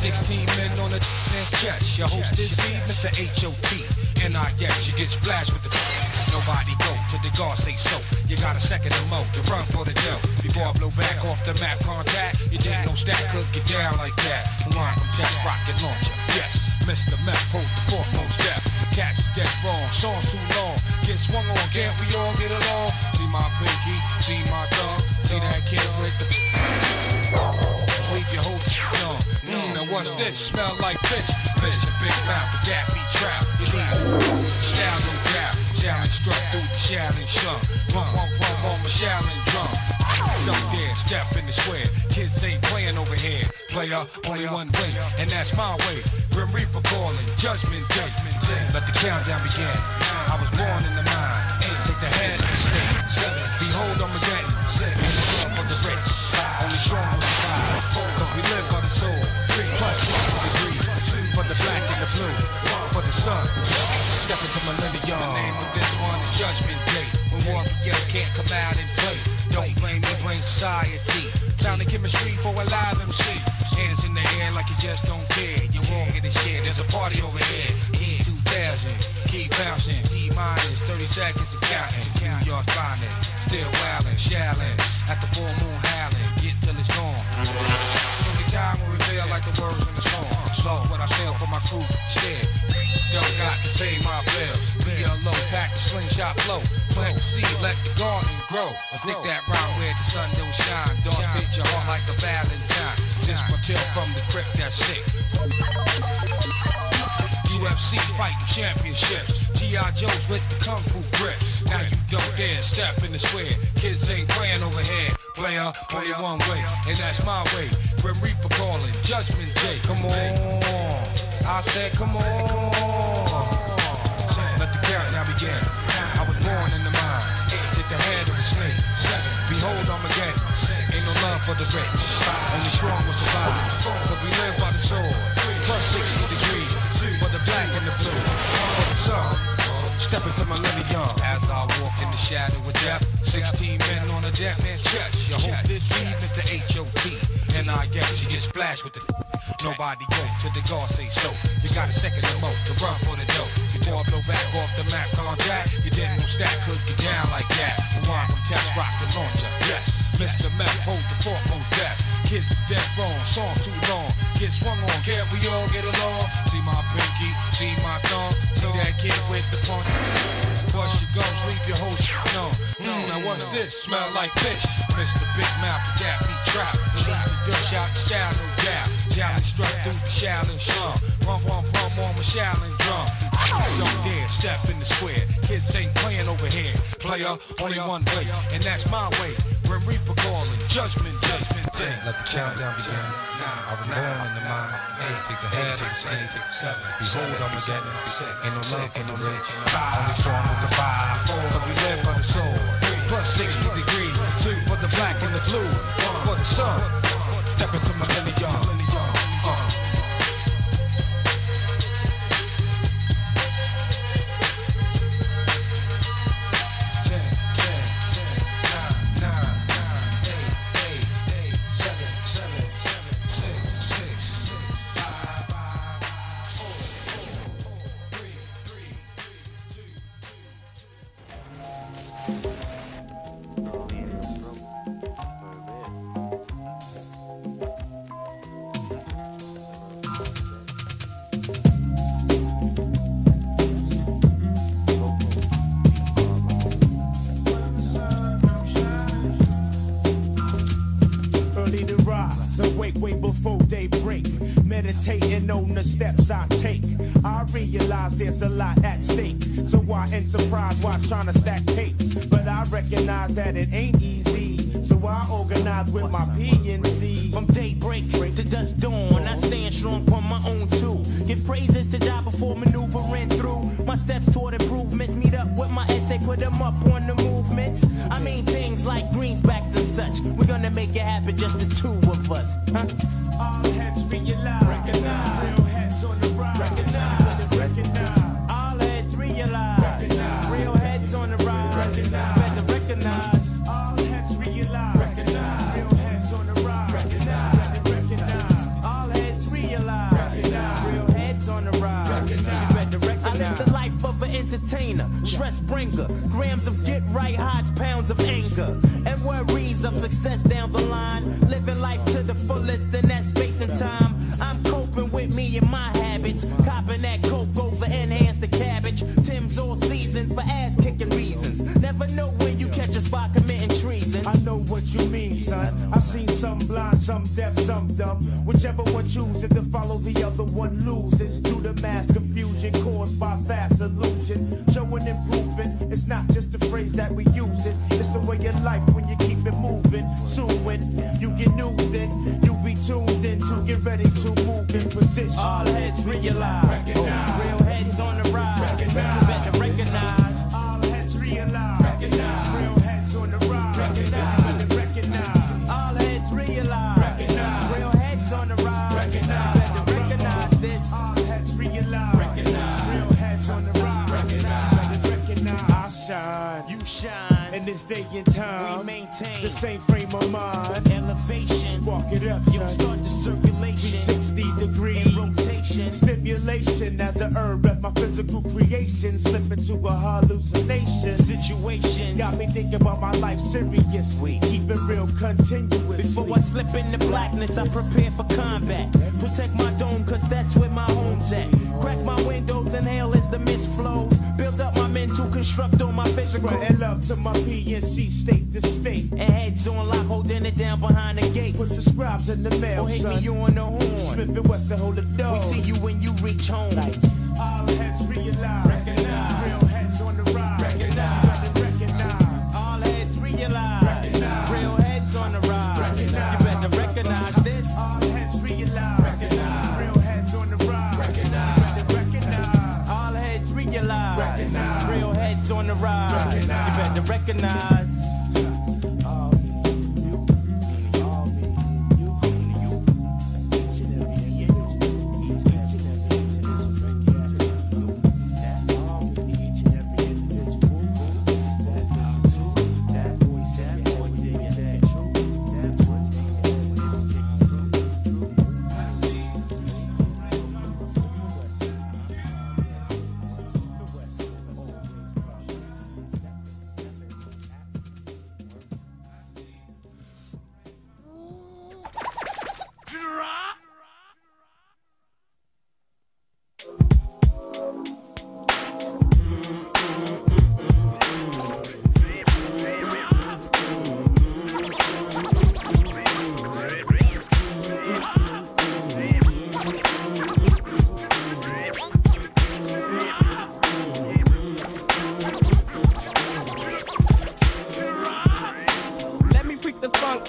16 men on a chest. Your host this evening, Mr. H.O.T. N.I.S. You get splashed with the nobody go till the guard say so. You got a second to mo to run for the dough. Before I blow back off the map contact, you didn't know stack could get down like that. Line from test rocket launcher. Yes, Mr. Meth hold the foremost step. Cats dead wrong, songs too long. Get swung on, can't we all get along? See my pinky, see my thumb, see that kid with the leave your whole on. Now what's this? Smell like fish. Fish your big mouth, but that be trap. You need style no doubt. Challenge struck through the challenge slum. Rum on my challenge drum. Don't dare step in the square. Kids ain't playing over here. Player, only one way, and that's my way. Grim Reaper calling, judgment day. Let the countdown begin. I was born in the mind. Take the head of the snake. Behold Armageddon. In the club of the rich. Only strong will survive. Cause we live by the soul. 3 plus 6 degrees. For the black and the blue. For the sun. Step into millennium. The name of this one is Judgment Day. When war begins, can't come out and play. Don't blame me, blame society. Sound of chemistry for a live MC. Hands in the air like you just don't care. You're wrong in this shit. There's a party over here. Year 2000. Keep bouncing. T-minus 30 seconds to counting. New York finest. Still wildin', shallin'. At the full moon howling. Get till it's gone. Only time will reveal like the words in the song. Lost what I sell for my crew. Scared. Don't got to pay my bills. Be a low pack of slingshot flow. Plant the seed, let the garden grow. I think that round where the sun don't shine. Don't fit your heart like a Valentine. This my tale from the crypt that's sick. UFC fighting championships. G.I. Joes with the kung fu grip. Now you don't dare step in the square. Kids ain't playing over here. Player, only one way, and that's my way. Grim Reaper calling, Judgment Day. Come on, I said come on. Let the countdown begin. I was born in the mind. Take the head of the snake. Behold Armageddon. Ain't no love for the rich. Only strong will survive. Cause we live by the sword. Plus 60 degrees. For the black and the blue. For the sun. Step into millennium. As I walk in the shadow of death. 16 men on a deck man's chest. Your host this evening, Mr. H.O.T. N.I.S. You get splashed with the nobody go till the guard say so. You got a second to mo to run for the dough. Before I blow back off the map contact, you didn't know stack could get down like that. Line from test rocket launcher. Yes, Mr. Meth hold the foremost death. Kids dead wrong, songs too long. Get swung on, can't we all get along? See my pinky, see my thumb. See that kid with the punch. Bust your gums, leave your whole on. Now what's this? Smell like fish. Mr. Big Mouth, that be trap. Leave the dish out the style, no doubt. Challenge struck through the challenge slum. Rum on my challenge drum. Don't dare step in the square. Kids ain't playing over here. Player, only one way, and that's my way. Grim Reaper calling, Judgment Day. Let the countdown begin. I was born in the mind. Take the head of the snake. Behold Armageddon. Ain't no love for the rich. Only strong with the vibe. Cause we live by the soul. Plus 60 degrees. 2 for the black and the blue. 1 for the sun. Step into millennium. Way before they break, meditating on the steps I take. I realize there's a lot at stake, so I enterprise while trying to stack tapes. But I recognize that it ain't easy, so I organize with my PNC. From daybreak to dusk dawn, I stand strong on my own too. Give praises to God before maneuvering through. My steps toward improvements meet up with my essay, put them up on the movements. I mean things like greensbacks and such. We're gonna make it happen, just the two of us, huh? All heads realize, recognize. Real heads on the rise, recognize, recognize. All heads realize, recognize. Real heads on the rise, recognize. Better recognize. All heads realize, recognize. Real heads on the rise, recognize. Better recognize. All heads realize. entertainer, stress bringer, grams of get right, hides pounds of anger, and worries of success down the line. Living life to the fullest in that space and time. I'm coping with me and my habits, copping that coke over enhance the cabbage. Tim's all seasons for ass kicking reasons. Never know when you catch us by committing treason. I know what you mean, son. I've seen some blind, some deaf, some dumb. Whichever one chooses to follow, the other one loses. Due to mass confusion caused by fast illusion. Showing and proving, it's not just a phrase that we use it. It's the way of life when you keep it moving. Soon when you get news, then you be tuned in to get ready to move in position. All heads realize, recognize. Real heads on the rise. Recognize. You better recognize. All heads realize, recognize. Real heads on the rise. Recognize. You better recognize. All heads realize, recognize. Real heads on the rise. Recognize. You better recognize this. All heads realize, recognize. Real heads on the rise. Recognize. You better recognize. I shine, you shine. in this day and time, We maintain the same frame of mind. elevation. Spark it up, You son. start the circulation 60 degrees in rotation. stimulation as a herb at my physical creation. Slip into a hallucination Situations got me thinking about my life seriously, keep it real continuously. before I slip into blackness, I prepare for combat. Protect my dome, cause that's where my home's at. Crack my windows, inhale as the mist flows. Build up my mental, construct on my physical. Spreading love to my PNC state to state. And heads on lock, holding it down behind the gate. Put the scribes in the mail, Or hit son. me on the horn. Smith and Wesson hold the door. We see you when you reach home. All heads realize, recognize. Real heads on the rise, recognize. You better recognize. All heads realize, Recognize. Real heads on the rise. Recognize. You better recognize this. All heads realize, recognize. Real heads on the rise, recognize. You better recognize. All heads realize, Recognize. Real heads on the rise. Recognize. You better recognize.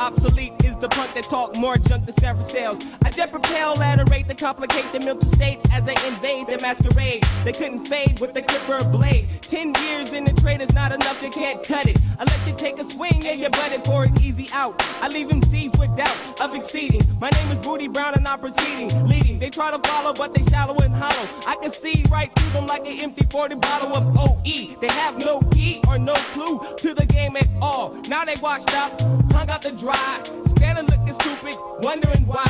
Obsolete is the punt that talk more junk than Sarah sales. I jet propel at a rate that complicate the mental state as they invade the masquerade. They couldn't fade with the clipper blade. 10 years in the trade is not enough, you can't cut it. I let you take a swing and you butt it for an easy out. I leave them seized with doubt of exceeding. My name is Booty Brown and I'm proceeding, leading. They try to follow but they shallow and hollow. I can see right through them like an empty 40 bottle of OE. They have no key or no clue to the game at all. Now they washed up, hung out to dry, standing looking stupid, wondering why.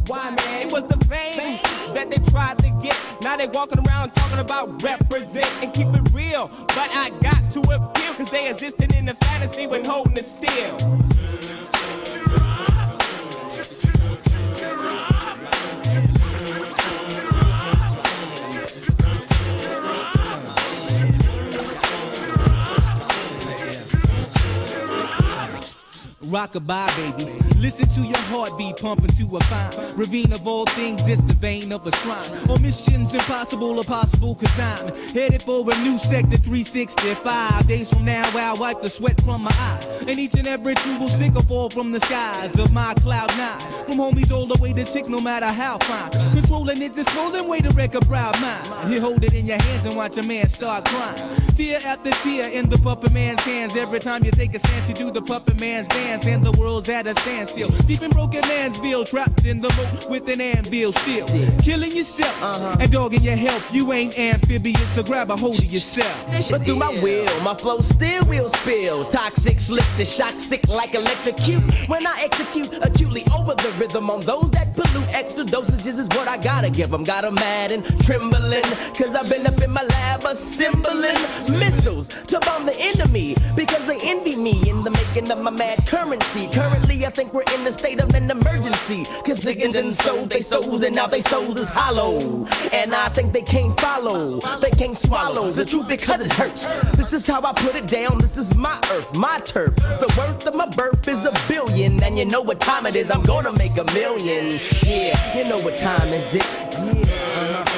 Why, man? It was the fame that they tried to get. Now they walking around talking about represent and keep it real. But I got to appeal, cause they existed in the fantasy when holding it still. Rock-a-bye, baby. Listen to your heartbeat pumping to a fine ravine of all things, it's the vein of a shrine. Or missions impossible or possible, cause I'm headed for a new sector 365. Days from now, I'll wipe the sweat from my eye. And each and every tree will stick or fall from the skies of my cloud nine. From homies all the way to six, no matter how fine. Controlling it's a swollen way to wreck a proud mind. You hold it in your hands and watch a man start crying. Tear after tear in the puppet man's hands. Every time you take a stance, you do the puppet man's dance. And the world's at a standstill. still. Deep in broken mansville, trapped in the moat with an anvil still. Killing yourself and dogging your health. You ain't amphibious, so grab a hold of yourself. But through my will, my flow still will spill. Toxic, slick to shock, sick like electrocute. When I execute acutely over the rhythm on those that pollute, extra dosages is what I gotta give them. Got 'em mad and trembling, cause I've been up in my lab assembling missiles to bomb the enemy, because they envy me in the making of my mad currency. Currently I think we're in the state of an emergency, cause niggas done sold they souls and now they souls is hollow. And I think they can't follow, they can't swallow the truth because it hurts. This is how I put it down, this is my earth, my turf. The worth of my birth is $1 billion, and you know what time it is, I'm gonna make $1 million. Yeah, you know what time is it? Yeah.